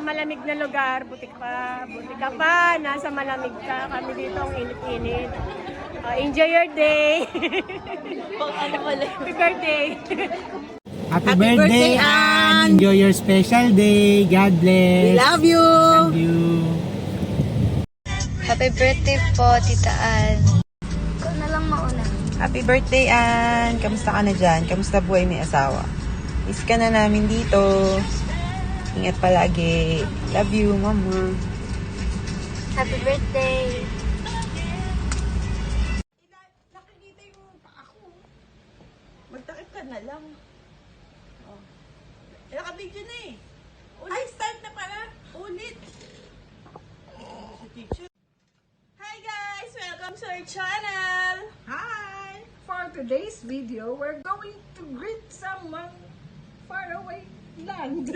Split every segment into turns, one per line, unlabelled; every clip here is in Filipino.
malamig na lugar, buti ka pa, nasa malamig ka, kami dito ang init-init. Enjoy your day! Happy birthday!
Happy birthday, Ann! Enjoy your special day. God bless.
We love you!
Love you.
Happy birthday po, Tita Ann. Ikaw na lang mauna.
Happy birthday, Ann! Kamusta ka na dyan? Kamusta buhay may asawa? Miss ka na namin dito. Ingat palagi. Love you, Mama.
Happy birthday.
Nakikita yung paa ko. Magtakip ka na lang. Oh. Naka-video na eh. Ulit. Ay, start na pala. Ulit. Si teacher. Hi guys! Welcome to our channel!
Hi! For today's video, we're going to greet someone far away land.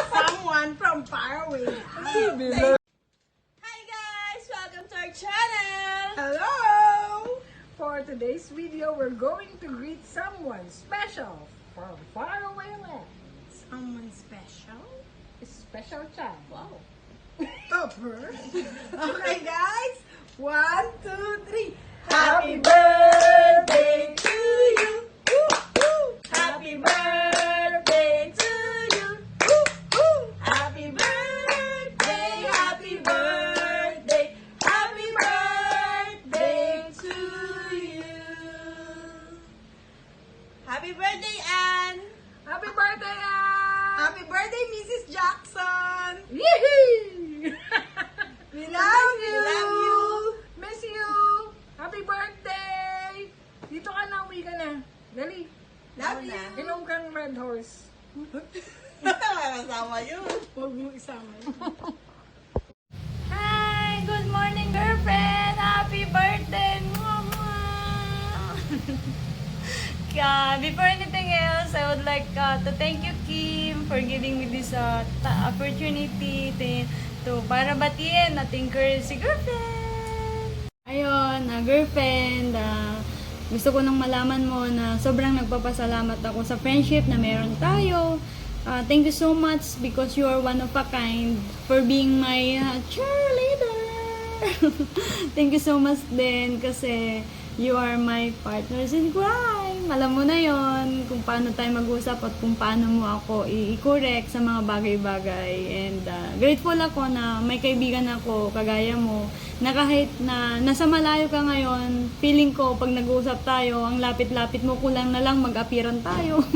Someone from far away.
Hi guys! Welcome to our channel!
Hello! For today's video, we're going to greet someone special from far away land.
Someone special?
A special child.
Wow!
Topper. Okay guys, 1, 2, 3. Happy birthday to you. Woo, woo. Happy birthday to you. Woo, woo. Happy birthday, happy birthday, happy birthday to you.
Happy birthday, Ann!
Happy birthday, Ann!
Happy birthday, Mrs. Jackson!
Yee!
We love you! We love you!
Miss you! Happy birthday! Dito ka na, uwi ka na. Dali.
Love you!
Inom ka ng Red Horse.
Kasama yun.
Huwag mo isama.
Hi! Good morning, girlfriend! Happy birthday, Mama! Before anything else, I would like to thank you, Kim, for giving me this opportunity to para batiin at encourage si girlfriend. Ayun, girlfriend, gusto ko nang malaman mo na sobrang nagpapasalamat ako sa friendship na meron tayo. Thank you so much because you are one of a kind for being my cheerleader. Thank you so much din kasi you are my partners in crime. Alam mo na yon kung paano tayo mag-usap at kung paano mo ako i-correct sa mga bagay-bagay. And grateful ako na may kaibigan ako kagaya mo na kahit na nasa malayo ka ngayon, feeling ko pag nag-uusap tayo, ang lapit-lapit mo, kulang na lang mag-appearan tayo.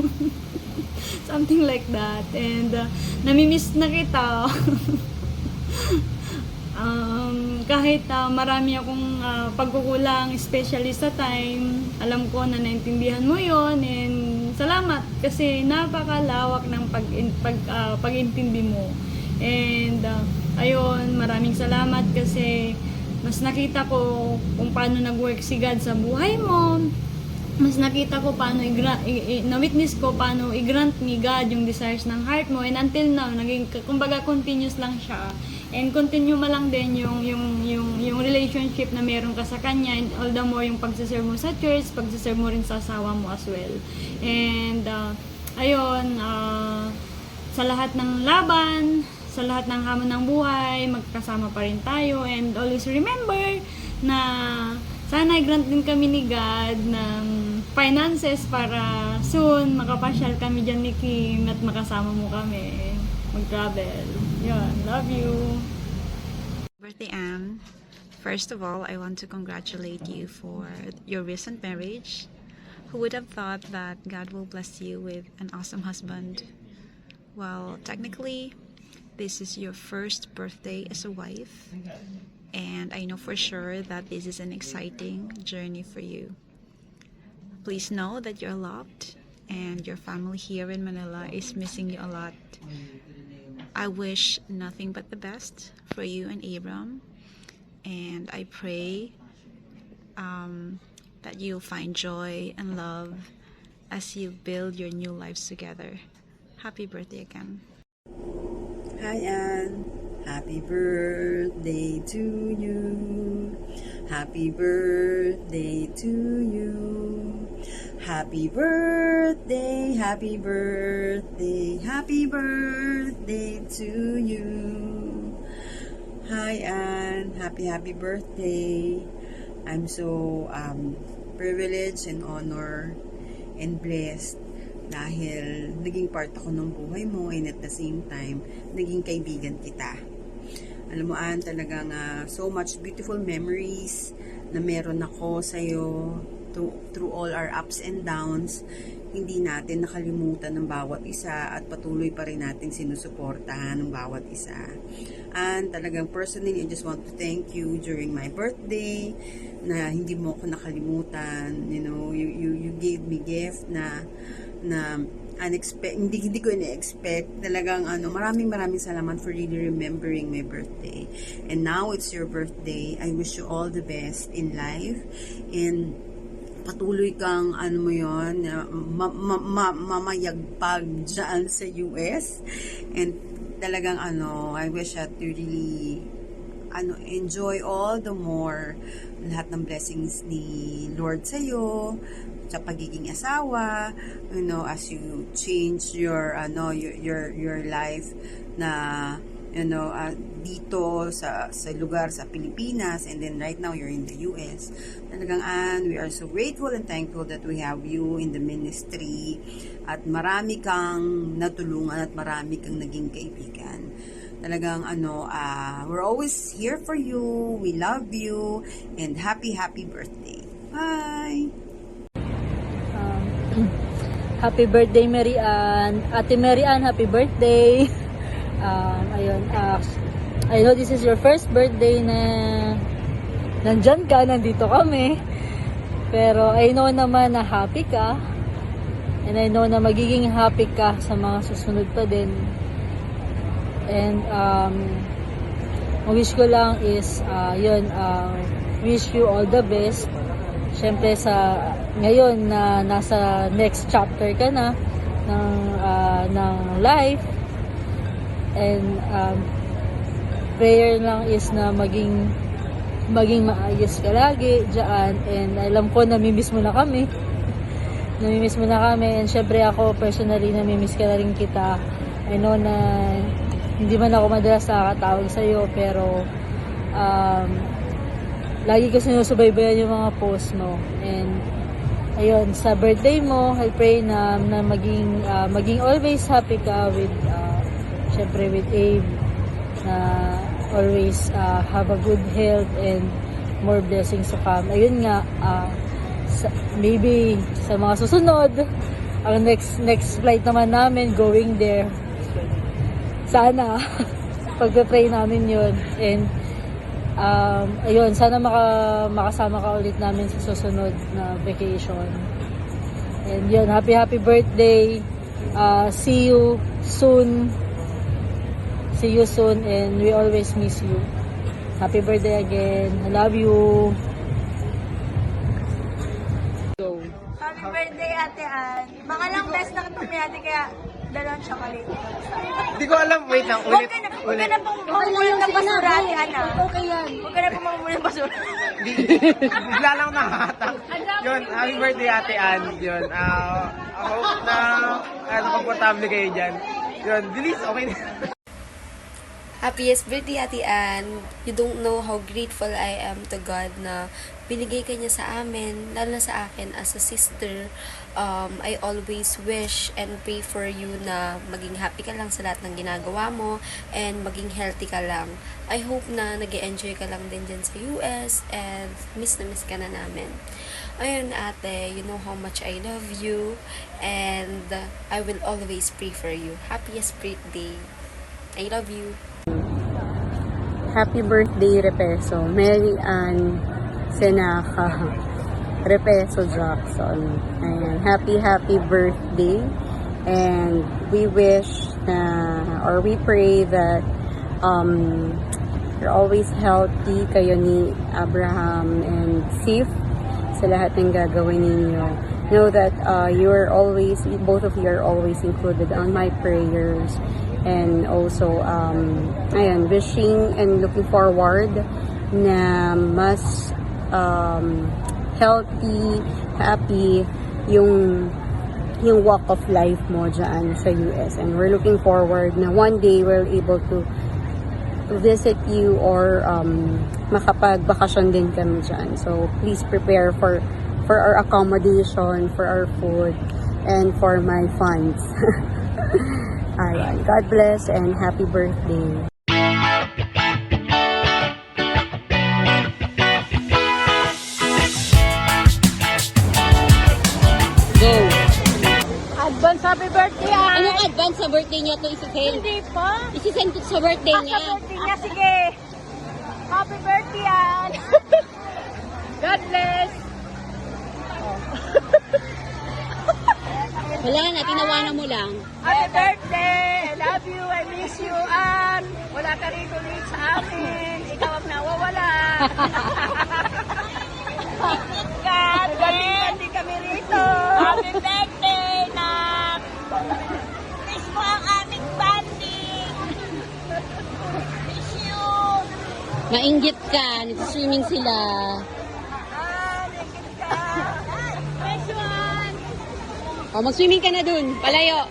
Something like that. And namimiss na kita. Kahit marami akong pagkukulang, especially sa time, alam ko na naintindihan mo yon, and salamat kasi napakalawak ng pag-intindi mo. And ayun, maraming salamat kasi mas nakita ko kung paano nag-work si God sa buhay mo. Mas nakita ko paano na-witness ko paano i-grant ni God yung desires ng heart mo, and until now naging kumbaga continuous lang siya, and continue mo lang din yung relationship na meron ka sa kanya, and all the more yung pagsiserve mo sa church, pagsiserve mo rin sa asawa mo as well. And ayun, sa lahat ng laban, sa lahat ng hamon ng buhay, magkasama pa rin tayo, and always remember na sana i-grant din kami ni God ng finances para soon makapasyal kami dyan ni Kim at makasama mo kami mag-travel. Yun, love you.
Birthday, Anne. First of all, I want to congratulate you for your recent marriage. Who would have thought that God will bless you with an awesome husband? Well, technically, this is your first birthday as a wife, and I know for sure that this is an exciting journey for you. Please know that you're loved, and your family here in Manila is missing you a lot. I wish nothing but the best for you and Abram, and I pray that you'll find joy and love as you build your new lives together. Happy birthday again.
Hi, Ann. Happy birthday to you. Happy birthday to you.
Happy birthday, happy birthday, happy birthday to you. Hi Ann, happy birthday. I'm so privileged and honor and blessed dahil naging part ako ng buhay mo and at the same time, naging kaibigan kita. Alam mo, Ann, talagang so much beautiful memories na meron ako sa'yo through all our ups and downs. Hindi natin nakalimutan ng bawat isa at patuloy pa rin natin sinusuportahan ng bawat isa. And talagang personally, I just want to thank you during my birthday na hindi mo ako nakalimutan. You know, you gave me gift na hindi ko ina-expect. Talagang maraming salamat for really remembering my birthday. And now it's your birthday. I wish you all the best in life. And patuloy kang mamayagpag dyan sa US. And talagang I wish that you really enjoy all the more lahat ng blessings ni Lord sa'yo sa pagiging asawa, as you change your life na dito sa lugar sa Pilipinas, and then right now you're in the US. Talagang we are so grateful and thankful that we have you in the ministry at marami kang natulungan at marami kang naging kaibigan. Talagang we're always here for you. We love you and happy birthday. Bye.
Happy birthday, Mary Ann. Ate Mary Ann, happy birthday. I know this is your first birthday na nandyan ka, nandito kami. Pero I know naman na happy ka. And I know na magiging happy ka sa mga susunod pa din. And wish ko lang is wish you all the best. Siyempre ngayon na nasa next chapter ka na ng life, and prayer lang is na maging maayos ka lagi dyan. And alam ko namimiss mo na kami, and syempre ako personally namimiss ka na rin kita. I know na hindi man ako madalas nakakatawag sa'yo, pero lagi ko sinusubaybayan yung mga post mo. And ayun, sa birthday mo, I pray na maging always happy ka with syempre with Abe, na always have a good health and more blessings to come. Ayun nga, maybe sa mga susunod, ang next flight naman namin going there, sana pagpe-pray namin yun. And ayun, sana makasama ka ulit namin sa susunod na vacation. And yun, happy birthday. See you soon, and we always miss you. Happy birthday again. I love you.
Happy birthday, Ate Ann. Baka lang best na ito may ate, kaya dalawang chocolate.
Hindi ko alam. Wait lang. Ulit.
Huwag ka na pong mamumulit ng basura, Ate Ann.
Okay yan.
Huwag ka na pong mamumulit ng basura.
Bigla lang nakahatak. Yun, happy birthday, Ate Ann. Yun, I hope na komportable kayo dyan. Yun, bilis, okay na.
Happiest birthday, Ate Ann. You don't know how grateful I am to God na binigay ka niya sa amin, lalo na sa akin as a sister. I always wish and pray for you na maging happy ka lang sa lahat ng ginagawa mo and maging healthy ka lang. I hope na nag-enjoy ka lang din dyan sa US and miss na miss ka na namin. Ayun, ate, you know how much I love you and I will always pray for you. Happiest birthday. I love you.
Happy birthday, Repeso. Mary Ann Senaca Repeso Jackson. Ayan. Happy birthday. And we wish or we pray that you're always healthy, kayo ni Abraham and safe sa lahat ng gagawin ninyo. Know that both of you are always included on my prayers. And also, wishing and looking forward na mas healthy, happy
yung walk of life mo dyan sa US. And we're looking forward na one day we're able to visit you or makapag-bakasyon din kami dyan. So, please prepare for our accommodation, for our food, and for my funds. Ayan. God bless and happy birthday. Go!
Advance happy birthday, ah!
Anong advance sa birthday niya to isisend?
Hindi pa.
Isisend ko sa birthday niya.
Sa birthday niya, sige. Happy birthday, Ann. God bless.
Wala na, tinawanan mo lang.
Happy birthday. I love you. I miss you, Ann. Wala ka rito ulit sa amin. Ikaw ang nawawala. Galing kami rito. Happy birthday, Nak. Miss mo ang aming banding. Miss you.
Mainggit ka, nagsiswimming sila.
Miss you, Ann.
O, mag-swimming ka na dun, palayo.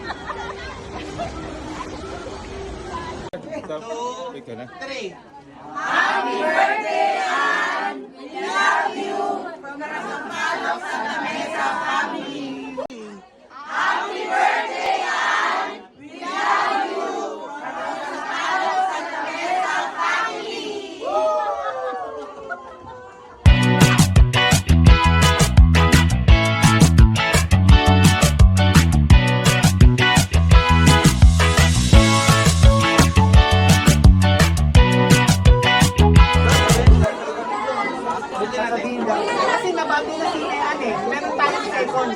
Kasi nabati na sila yan eh. Meron tayong second.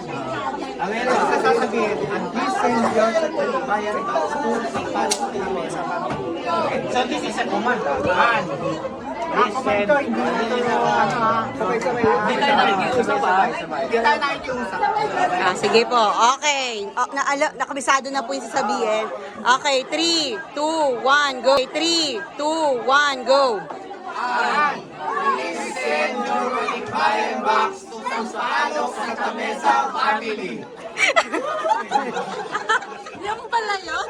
Meron sa sasabihin, and please send your bayan back to Palos sa Mesa Family. Okay, so this is a command. Please send. Sabay-sabay. Hindi tayo nakikiusap ha. Hindi tayo nakikiusap.
Sige po, okay. Nakabisado na po yung sasabihin. Okay, 3, 2, 1, go. 3, 2, 1, go.
Please send your bayan back to Palos sa Mesa Family.
Yung pala yun?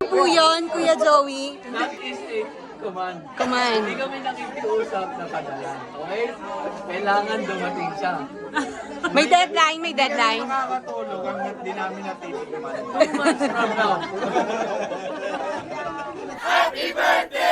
Po yun, Kuya Joey.
That is a command.
Command.
Hindi kami nakikiusap na padala. Okay? Kailangan dumating siya.
May deadline, may deadline.
Nakakatulog hanggat di namin natitikman.
2 months from now.
Happy birthday!